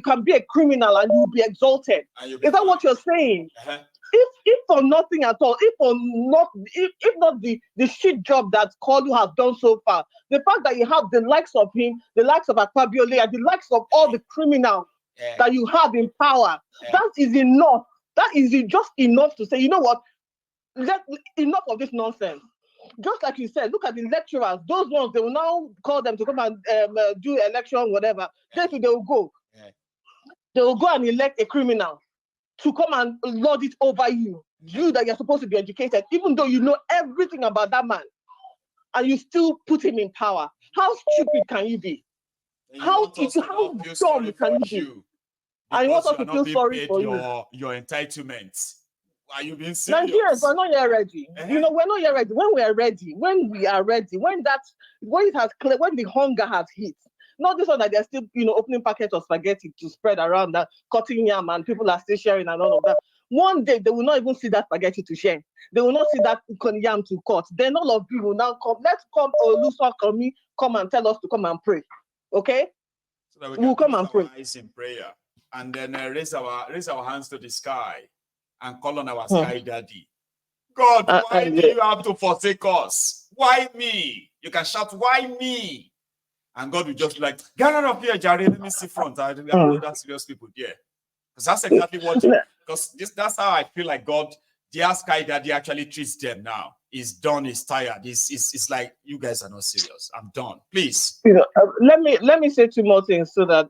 can be a criminal and you'll be exalted. Is that what you're saying? If for nothing at all, if not the shit job that Kalu has done so far, the fact that you have the likes of him, the likes of Akpabiole, and the likes of all the criminals that you have in power, that is enough. That is just enough to say, you know what? Enough of this nonsense. Just like you said, look at the lecturers. Those ones, they will now call them to come and do election, whatever. They will go. They will go and elect a criminal to come and lord it over you. You that you're supposed to be educated, even though you know everything about that man, and you still put him in power. How stupid can you be? How dumb can you be? And you want us to feel sorry for your entitlements. Are you being serious? Nigerians are not yet ready. You know, we're not yet ready. When we are ready, when the hunger has hit. Not this one that they're still, opening packets of spaghetti to spread around, that cutting yam and people are still sharing and all of that. One day they will not even see that spaghetti to share. They will not see that yam to cut. Then all of you will now come. Let's come, come and tell us to come and pray. Okay? So that we'll come and pray. Eyes in prayer, and then raise our hands to the sky and call on our sky daddy. God, why do you have to forsake us? Why me? You can shout, why me? And God will just be like, get out of here, Jerry. Let me see front. I know that serious people there. Because that's exactly what that's how I feel like God, their sky daddy actually treats them now. He's done, he's tired. It's like, you guys are not serious. I'm done. Please. Let me say two more things so that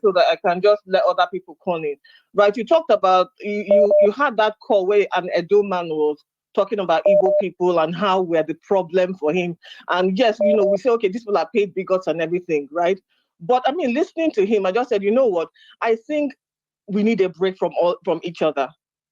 so that I can just let other people call in. Right. You talked about you had that call where an Edo man was talking about Igbo people and how we're the problem for him. And yes, we say, okay, these people are paid bigots and everything, right? But I mean, listening to him, I just said, you know what? I think we need a break from each other.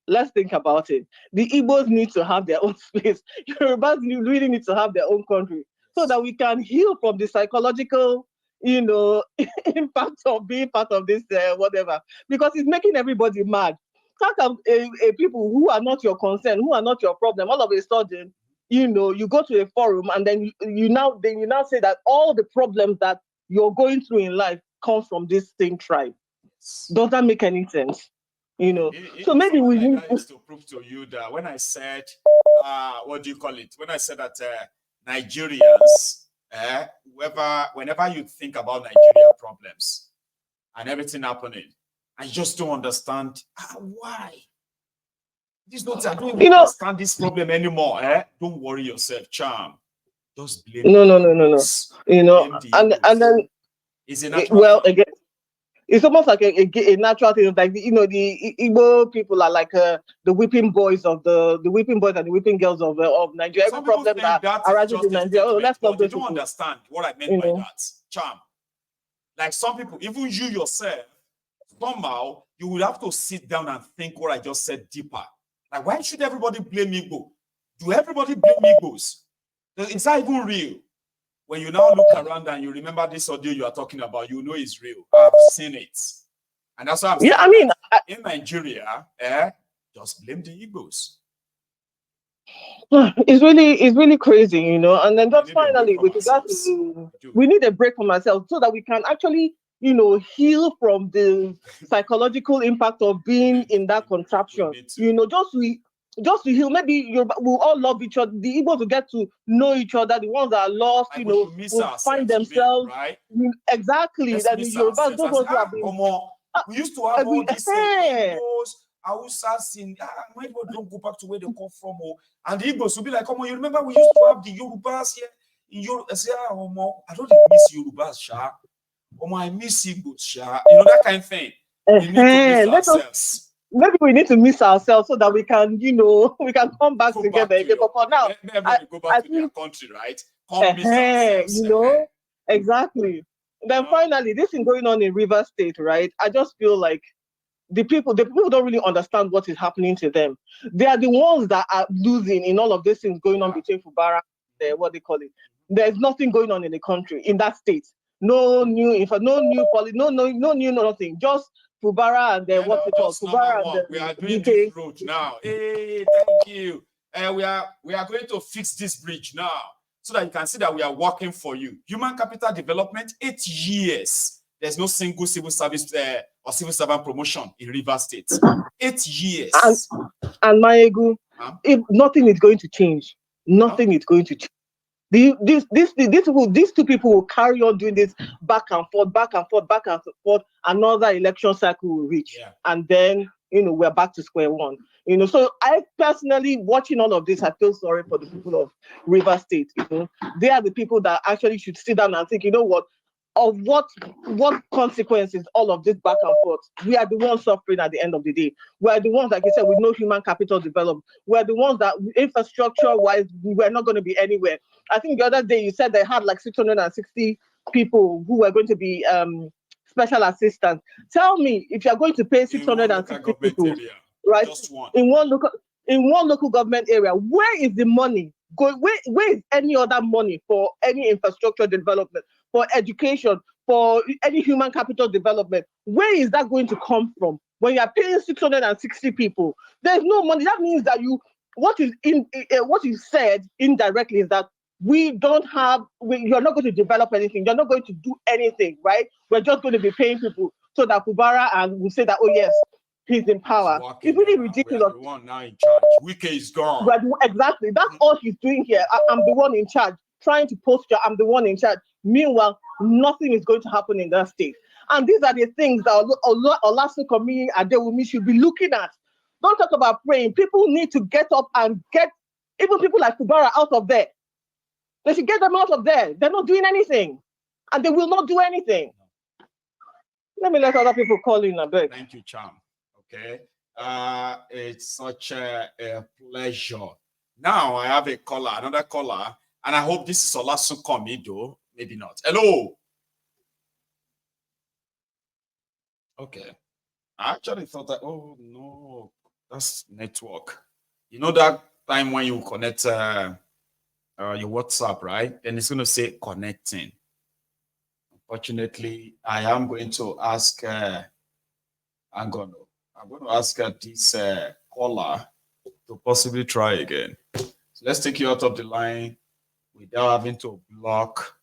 Let's think about it. The Igbos need to have their own space. Yorubas really need to have their own country so that we can heal from the psychological, impact of being part of this, whatever, because it's making everybody mad. How come people who are not your concern, who are not your problem, all of a sudden, you go to a forum and then you now say that all the problems that you're going through in life come from this same tribe. Does that make any sense? So maybe we need to prove to you that when I said, what do you call it? When I said that Nigerians, whenever you think about Nigeria problems and everything happening, I just don't understand why. I don't understand this problem anymore. Don't worry yourself, charm. Just blame. No. And then it's a natural again, it's almost like a natural thing. Like the Igbo people are like the whipping boys and the whipping girls of Nigeria. Every problem that arises in Nigeria, let's not go. You don't understand what I meant by that, charm. Like some people, even you yourself, somehow you will have to sit down and think what I just said deeper. Like, why should everybody blame Igbo? Do everybody blame Igbos? It's not even real. When you now look around and you remember this audio you are talking about, you know it's real. I've seen it. And that's why I'm saying in Nigeria, just blame the Igbos. It's really crazy, and then just finally with regards to we need a break from ourselves so that we can actually heal from the psychological impact of being in that contraption. Just to heal. Maybe we'll all love each other. The Igbos will get to know each other. The ones that are lost, will find themselves. Right? Exactly. That the Yorubas, those ones who have been. We used to have all these Igbos, Hausas in. My people don't go back to where they come from. And the Igbos will be like, you remember we used to have the Yorubas here in Europe. I say, I don't miss Yorubas, Sha. I miss Igbos, Sha. That kind of thing. We need to miss ourselves. Maybe we need to miss ourselves so that we can, we can come back together again. But for now, everybody go back to their country, right? Come miss ourselves. Exactly. Then finally, this is going on in Rivers State, right? I just feel like the people don't really understand what is happening to them. They are the ones that are losing in all of these things going on between Fubara and what they call it. There's nothing going on in the country, in that state. No new policy, no new nothing. Just Fubara and then what they call Fubara and we are doing this road now. Hey, thank you. We are going to fix this bridge now so that you can see that we are working for you. Human capital development, 8 years. there's no single civil service or civil servant promotion in Rivers State. 8 years. And Mayegu, if nothing is going to change, nothing is going to change. These two people will carry on doing this back and forth, back and forth, back and forth. Another election cycle will reach, and then we're back to square one. So I personally, watching all of this, I feel sorry for the people of River State. They are the people that actually should sit down and think, what consequences all of this back and forth. We are the ones suffering at the end of the day. We are the ones, like you said, with no human capital developed. We are the ones that infrastructure wise, we're not going to be anywhere. I think the other day you said they had like 660 people who were going to be special assistants. Tell me, if you're going to pay 660 people, area, right, in one local government area, where is the money going? Where is any other money for any infrastructure development, for education, for any human capital development? Where is that going to come from? When you are paying 660 people, there's no money. That means that what you said indirectly is that you're not going to develop anything. You're not going to do anything, right? We're just going to be paying people so that Kubara and will say that, oh yes, he's in power. It's really ridiculous. The one now in charge. Wike is gone. Exactly. That's all he's doing here. I'm the one in charge. Trying to posture, I'm the one in charge. Meanwhile, nothing is going to happen in that state. And these are the things that Olasukomi Adewumi should be looking at. Don't talk about praying. People need to get up and get even people like Kubara out of there. They should get them out of there. They're not doing anything. And they will not do anything. Let me let other people call in a bit. Thank you, Cham. Okay. It's such a pleasure. Now I have another caller, and I hope this is Olasukomi, though. Maybe not. Hello. Okay. I actually thought that, oh no, that's network. That time when you connect your WhatsApp, right? Then it's going to say connecting. Unfortunately, I am going to ask, I'm going to ask this caller to possibly try again. So let's take you out of the line without having to block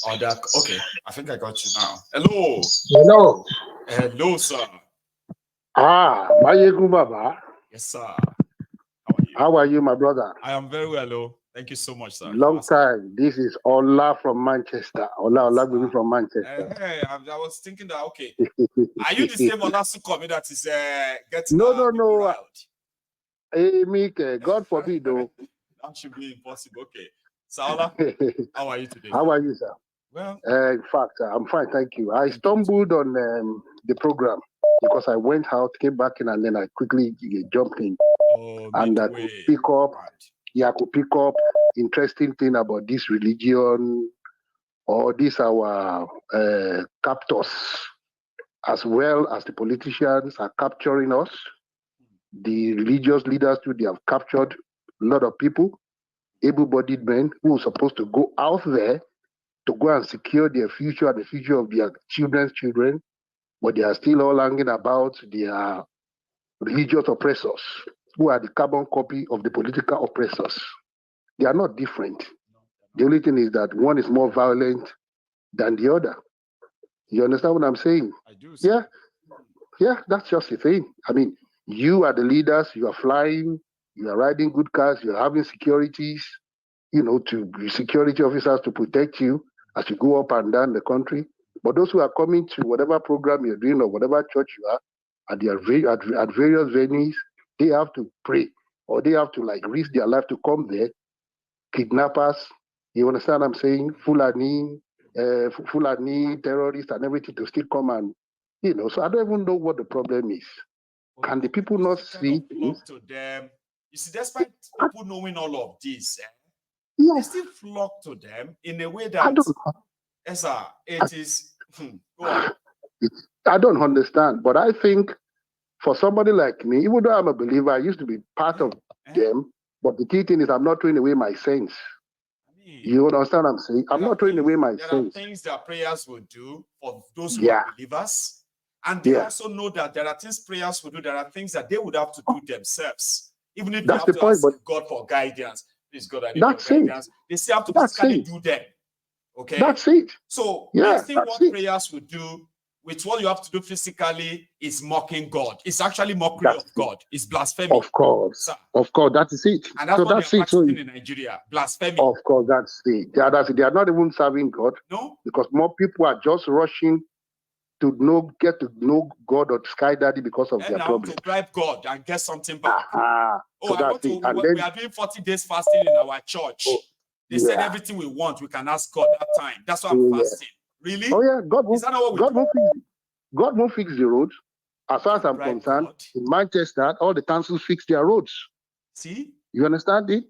other. Okay, I think I got you now. Hello. Hello. Hello, sir. Mayegu Baba. Yes, sir. How are you, my brother? I am very well. Hello. Thank you so much, sir. Long time. This is Ola from Manchester. Ola from Manchester. Hey, I was thinking that, okay. Are you the same Olasukomi that is getting No. Hey, Mike, God forbid, though. That should be impossible. Okay. Saola, how are you today? How are you, sir? Well, in fact, I'm fine, thank you. I stumbled on the program because I went out, came back in, and then I quickly jumped in. And I could pick up interesting thing about this religion or this our captors, as well as the politicians are capturing us. The religious leaders too, they have captured a lot of people, able-bodied men who are supposed to go out there to go and secure their future and the future of their children's children, but they are still all hanging about their religious oppressors, who are the carbon copy of the political oppressors. They are not different. The only thing is that one is more violent than the other. You understand what I'm saying? I do. Yeah, that's just the thing. I mean, you are the leaders, you are flying, you are riding good cars, you're having securities, to security officers to protect you as you go up and down the country. But those who are coming to whatever program you're doing or whatever church you are, at various venues, they have to pray or they have to risk their life to come there. Kidnappers, you understand what I'm saying? Fulani terrorists and everything to still come and, so I don't even know what the problem is. Can the people not see? To them. You see, despite people knowing all of this, yeah, they still flock to them in a way that, it is. Go on. I don't understand, but I think for somebody like me, even though I'm a believer, I used to be part of them, but the key thing is I'm not throwing away my sense. You understand what I'm saying? I'm not throwing away my sense. There are things that prayers will do for those who are believers. And they also know that there are things prayers will do. There are things that they would have to do themselves. Even if they have to ask God for guidance. Please, God, I need your guidance. They still have to physically do them. Okay? That's it. So, basically what prayers will do with what you have to do physically is mocking God. It's actually mockery of God. It's blasphemy. Of course. Sir. Of course, that is it. And that's so what that's they are practicing it. in Nigeria. Blasphemy. Of course, that's it. Yeah, that's it. They are not even serving God. No. Because more people are just rushing to get to know God or Sky Daddy because of their problem. To bribe God and get something back. So that's it. And we are doing 40 days fasting in our church. They said everything we want, we can ask God that time. That's why I'm fasting. Really? Oh yeah, God won't fix the roads. As far as I'm concerned, in Manchester, all the councils fix their roads. See? You understand it?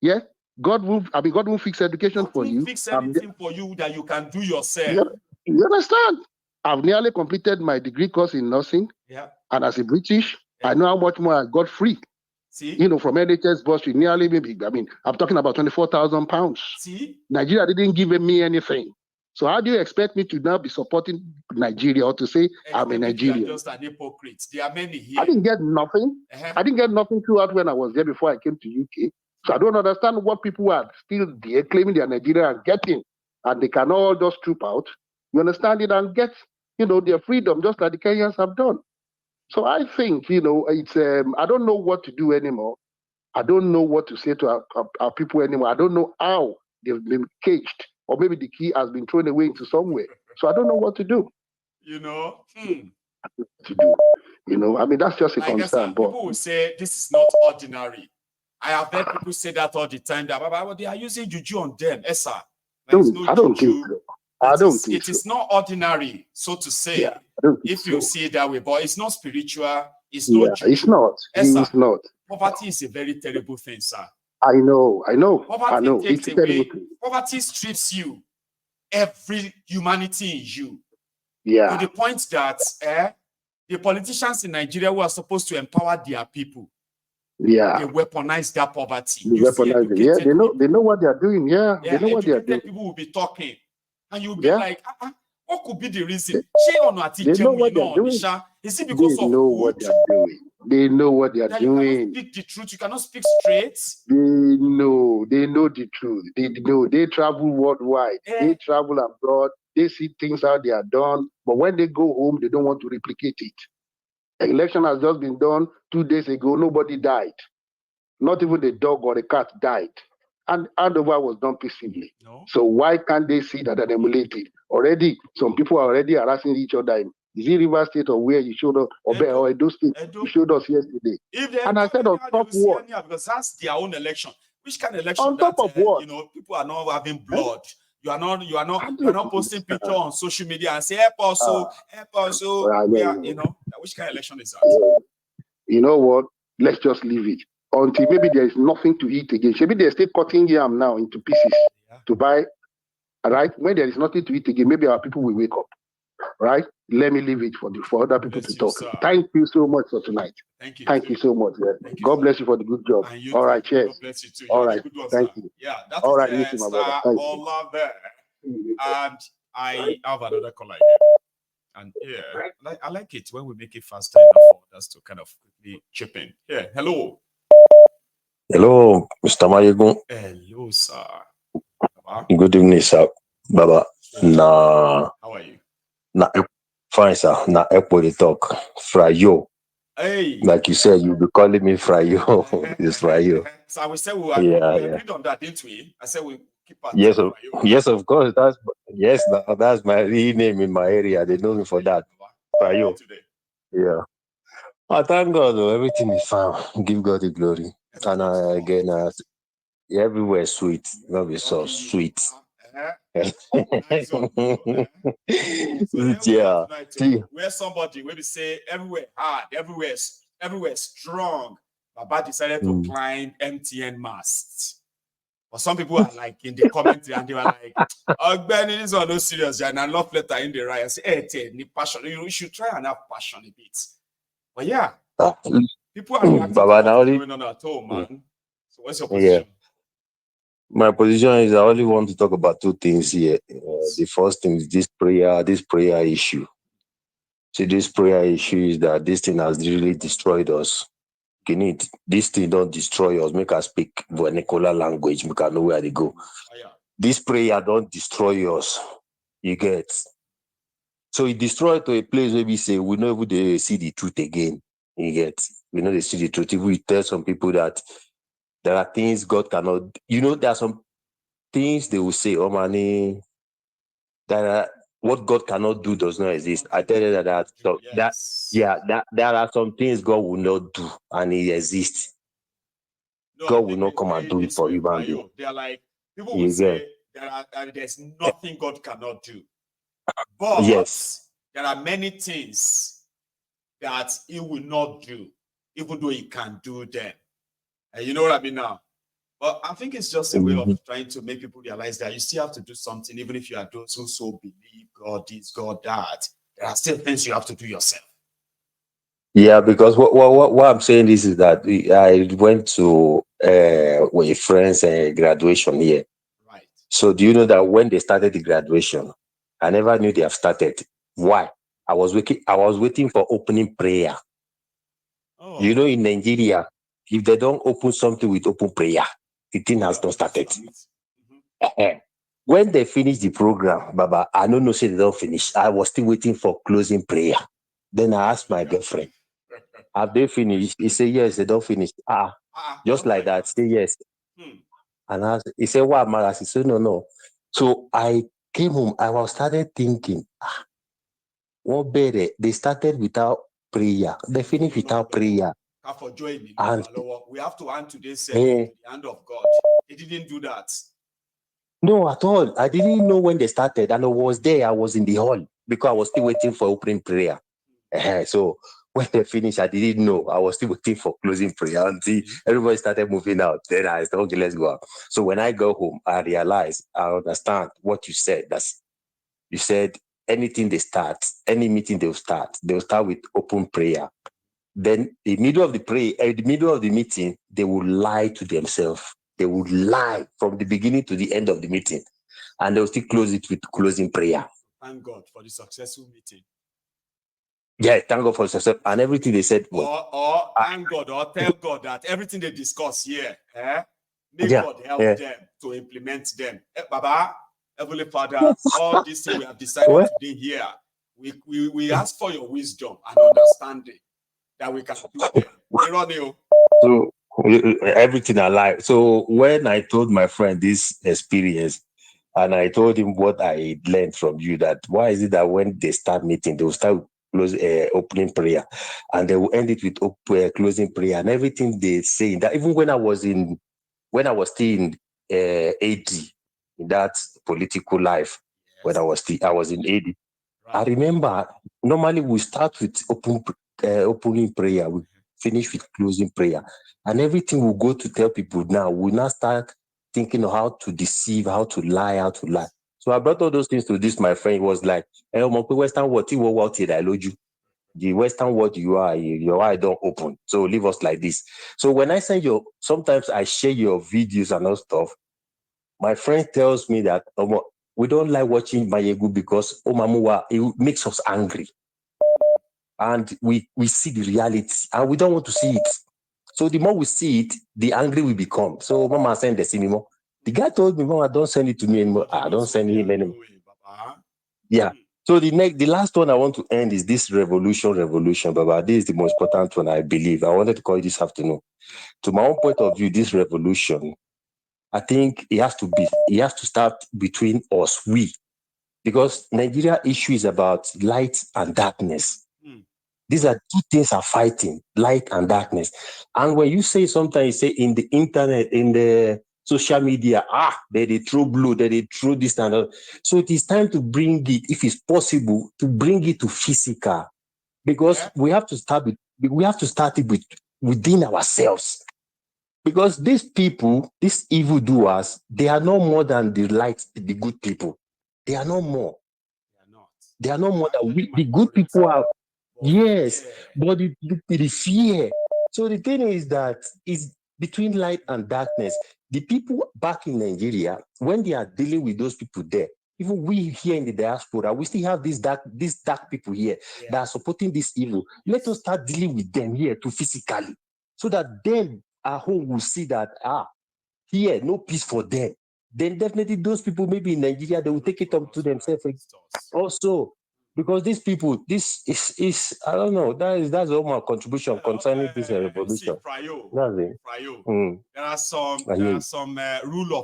Yeah. God won't fix education for you. Fix anything for you that you can do yourself. You understand? I've nearly completed my degree course in nursing. Yeah. And as a British, I know how much more I got free. See? From NHS bursary, nearly I'm talking about £24,000. See? Nigeria didn't give me anything. So how do you expect me to now be supporting Nigeria or to say I'm a Nigerian? You are just an hypocrite. There are many here. I didn't get nothing. I didn't get nothing throughout when I was there before I came to UK. So I don't understand what people are still there claiming they are Nigerian and getting, and they can all just troop out. You understand it and get, their freedom just like the Kenyans have done. So I think, it's I don't know what to do anymore. I don't know what to say to our people anymore. I don't know how they've been caged, or maybe the key has been thrown away into somewhere. So I don't know what to do. To do. I mean, that's just a concern. But people will say this is not ordinary. I have heard people say that all the time. That they are using juju on them. Sir. I don't think so. It is not ordinary, so to say. Yeah, if you see it that way, but it's not spiritual. It's not. Juju. It's not. It's not. Poverty is a very terrible thing, sir. I know. Poverty takes away. Poverty strips you every humanity in you. Yeah. To the point that the politicians in Nigeria who are supposed to empower their people, they weaponize that poverty. They know what they are doing. Yeah, they know what they are doing. People will be talking, and you'll be like, what could be the reason? They know what they are doing. Is it because they know what they are doing? They know what they are doing. You cannot speak the truth. You cannot speak straight. They know the truth. They know. They travel worldwide. They travel abroad. They see things how they are done. But when they go home, they don't want to replicate it. The election has just been done 2 days ago. Nobody died. Not even the dog or the cat died. And handover was done peacefully. No. So why can't they see that and emulate it? Already, some people are already harassing each other. Is it Rivers State or where you showed us, or Edo State? You showed us yesterday. And I said on top what? Because that's their own election. Which kind of election? On top of what? People are not having blood. You are not posting pictures on social media and say help us, which kind of election is that? Yeah. You know what? Let's just leave it until maybe there is nothing to eat again. Maybe they're still cutting yam now into pieces to buy. Right? When there is nothing to eat again, maybe our people will wake up. Right? Let me leave it for other people to talk. Sir. Thank you so much for tonight. Thank you so much. Yeah. God bless you for the good job. All right, cheers. God bless you too. All right, thank you. Yeah, that's all right. You too, my brother. Thank you. There. And I have another caller here. And I like it when we make it faster enough for us to kind of quickly chip in. Yeah, hello. Hello, Mr. Mayegun. Hello, sir. Good evening, sir. Baba. How are you? Fine, sir. Na Epo the talk. Frayo. Hey. Like you said, you'll be calling me Frayo. It's Frayo. So I will say we agreed on that, didn't we? I said we keep at yes, of course. That's my real name in my area. They know me for that. Frayo. Yeah. I thank God, though. Everything is fine. Give God the glory. And again, everywhere sweet. Not be so sweet. Yeah. Where somebody will say everywhere hard, everywhere strong. Baba decided to climb MTN masts. But some people are like in the comments and they were like, "Oh, Ben, this one no serious." And I love letter in the right. I say, "Hey, passion. You should try and have passion a bit." But yeah, people are reacting to what's going on at home, man. So what's your position? Yeah. My position is I only want to talk about two things here. The first thing is this prayer issue. See, this prayer issue is that this thing has really destroyed us. This thing don't destroy us. Make us speak vernacular language. Make us know where they go. This prayer don't destroy us. You get. So it destroyed to a place where we say we never see the truth again. You get, we know they see the truth. If we tell some people that there are things God cannot, there are some things they will say, oh man, that what God cannot do does not exist. I tell you that there are some things God will not do and it exists. No, God will not come and do it for human being. They are like, people will say there's nothing God cannot do. But yes, there are many things that he will not do, even though he can do them. And you know what I mean now? But I think it's just a way of trying to make people realize that you still have to do something, even if you are those who so believe God this, God that. There are still things you have to do yourself. Yeah, because what I'm saying is that I went to with friends' graduation here. Right. So do you know that when they started the graduation, I never knew they have started. Why? I was waiting for opening prayer. Oh. You know, in Nigeria, if they don't open something with open prayer, the thing has not started. Mm-hmm. When they finished the program, Baba, I don't know, say they don't finish. I was still waiting for closing prayer. Then I asked my girlfriend, have they finished? He said, yes, they don't finish. Just like that, say yes. And he said, what, Maras? He said, no. So I came home, I was started thinking, what better? They started without prayer. They finished without prayer. And we have to hand today's to the hand of God. He didn't do that. No, at all. I didn't know when they started, and I was there. I was in the hall because I was still waiting for opening prayer. So when they finished, I didn't know. I was still waiting for closing prayer until everybody started moving out. Then I said, okay, let's go out. So when I go home, I realized, I understand what you said. You said anything they start, any meeting they'll start with open prayer. Then in the middle of the prayer, in the middle of the meeting, they will lie to themselves. They would lie from the beginning to the end of the meeting. And they'll still close it with closing prayer. Thank God for the successful meeting. Yeah, thank God for the success. And everything they said was... Or thank God, or tell God that everything they discuss here, may God help them to implement them. Baba, Heavenly Father, all these things we have decided today here, we ask for your wisdom and understanding that we can do them. So everything I like. So when I told my friend this experience, and I told him what I learned from you, that why is it that when they start meeting, they will start opening prayer, and they will end it with closing prayer, and everything they say that even when I was still in AD, in that political life, when I was in AD, right. I remember normally we start with opening prayer, we finish with closing prayer, and everything we go to tell people now, we now start thinking of how to deceive, how to lie. So I brought all those things to this. My friend was like, "Hey, Western world, the Western world your eye don't open. So leave us like this." So when I send sometimes I share your videos and all stuff. My friend tells me that we don't like watching Mayegu because it makes us angry, and we see the reality, and we don't want to see it. So the more we see it, the angry we become. So Mama send the cinema. The guy told me, Mama, don't send it to me anymore. I don't send him anymore. Yeah. So the last one I want to end is this revolution, Baba. This is the most important one, I believe. I wanted to call you this afternoon. To my own point of view, this revolution, I think it has to start between us, because Nigeria issue is about light and darkness. These are two things are fighting, light and darkness. And when you say sometimes, you say in the internet, in the social media, they throw blue, they throw this and that. So it is time to bring it, if it's possible, to bring it to physical, because we have to start it within ourselves. Because these people, these evildoers, they are no more than the good people. They are no more. They are no more than the good people are. Yes, but the fear. So the thing is that it's between light and darkness. The people back in Nigeria, when they are dealing with those people there, even we here in the diaspora, we still have these dark people here that are supporting this evil. Let us start dealing with them here too physically, so that them at home will see that here no peace for them. Then definitely those people maybe in Nigeria, they will take it up to themselves also. Because these people, this is I don't know. That's all my contribution concerning this revolution. See, Prayo, That's it. Prayo. There are some rule of